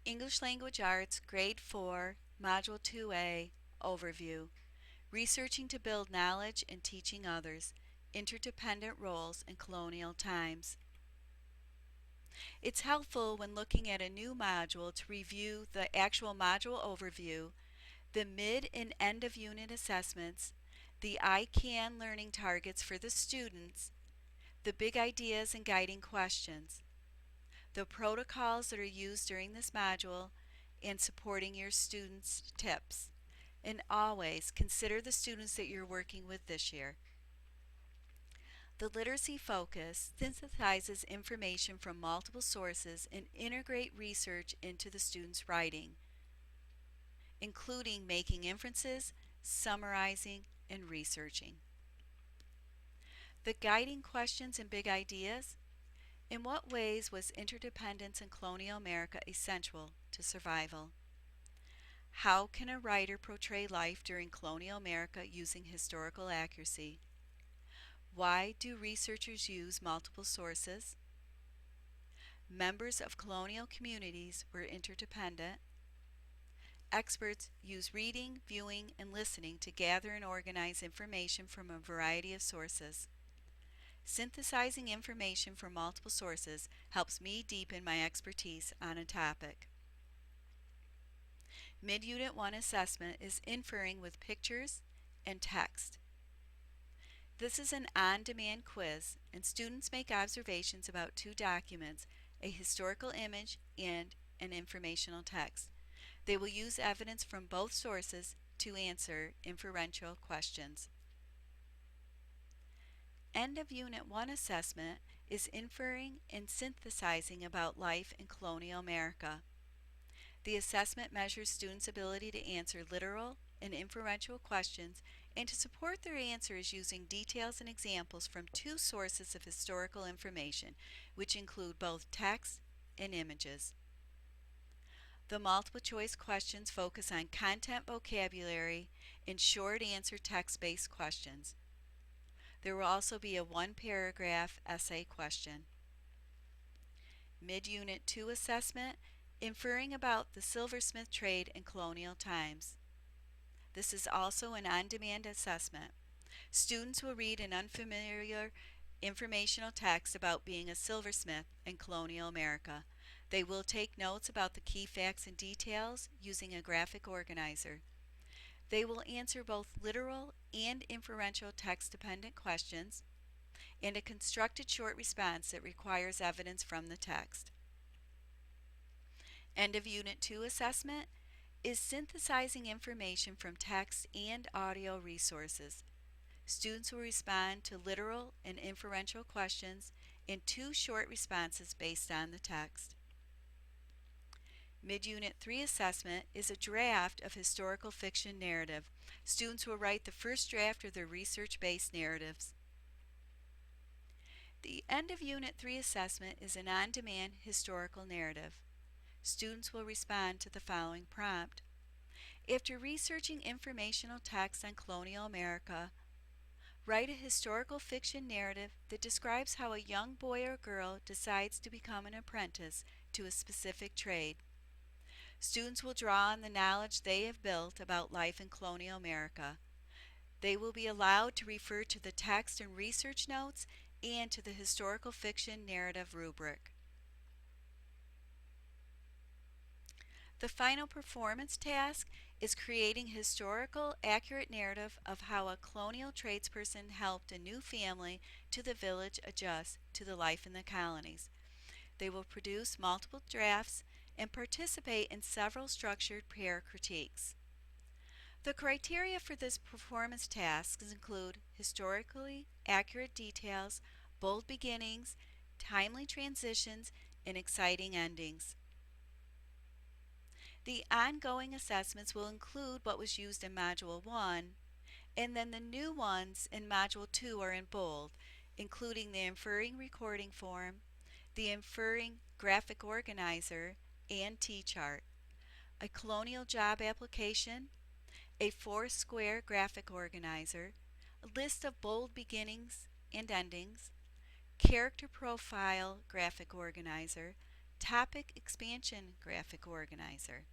English Language Arts, Grade 4, Module 2A, Overview. Researching to build knowledge and teaching others. Interdependent roles in colonial times. It's helpful when looking at a new module to review the actual module overview, the mid and end of unit assessments, the I CAN learning targets for the students, the big ideas and guiding questions, the protocols that are used during this module, and supporting your students' tips. And always consider the students that you're working with this year. The literacy focus synthesizes information from multiple sources and integrate research into the student's writing, including making inferences, summarizing, and researching. The guiding questions and big ideas. In what ways was interdependence in colonial America essential to survival? How can a writer portray life during colonial America using historical accuracy? Why do researchers use multiple sources? Members of colonial communities were interdependent. Experts use reading, viewing, and listening to gather and organize information from a variety of sources. Synthesizing information from multiple sources helps me deepen my expertise on a topic. Mid-Unit 1 assessment is inferring with pictures and text. This is an on-demand quiz, and students make observations about two documents, a historical image and an informational text. They will use evidence from both sources to answer inferential questions. End of Unit 1 assessment is inferring and synthesizing about life in colonial America. The assessment measures students' ability to answer literal and inferential questions and to support their answers using details and examples from two sources of historical information, which include both text and images. The multiple choice questions focus on content vocabulary and short answer text-based questions. There will also be a one-paragraph essay question. Mid-Unit 2 assessment, inferring about the silversmith trade in colonial times. This is also an on-demand assessment. Students will read an unfamiliar informational text about being a silversmith in colonial America. They will take notes about the key facts and details using a graphic organizer. They will answer both literal and inferential text-dependent questions and a constructed short response that requires evidence from the text. End of Unit 2 assessment is synthesizing information from text and audio resources. Students will respond to literal and inferential questions and two short responses based on the text. Mid-Unit 3 assessment is a draft of historical fiction narrative. Students will write the first draft of their research-based narratives. The end of Unit 3 assessment is an on-demand historical narrative. Students will respond to the following prompt. After researching informational text on colonial America, write a historical fiction narrative that describes how a young boy or girl decides to become an apprentice to a specific trade. Students will draw on the knowledge they have built about life in colonial America. They will be allowed to refer to the text and research notes and to the historical fiction narrative rubric. The final performance task is creating historical accurate narrative of how a colonial tradesperson helped a new family to the village adjust to the life in the colonies. They will produce multiple drafts and participate in several structured peer critiques. The criteria for this performance task include historically accurate details, bold beginnings, timely transitions, and exciting endings. The ongoing assessments will include what was used in Module 1, and then the new ones in Module 2 are in bold, including the inferring recording form, the inferring graphic organizer, and T-chart, a colonial job application, a four-square graphic organizer, a list of bold beginnings and endings, character profile graphic organizer, topic expansion graphic organizer.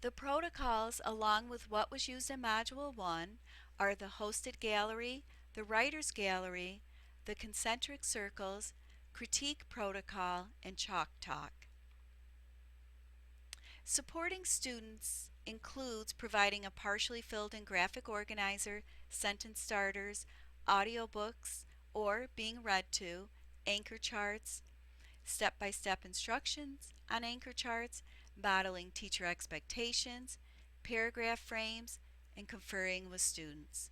The protocols, along with what was used in Module 1, are the hosted gallery, the writer's gallery, the concentric circles, critique protocol, and chalk talk. Supporting students includes providing a partially filled in graphic organizer, sentence starters, audiobooks, or being read to, anchor charts, step-by-step instructions on anchor charts, modeling teacher expectations, paragraph frames, and conferring with students.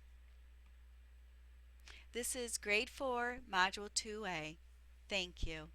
This is Grade 4, Module 2A. Thank you.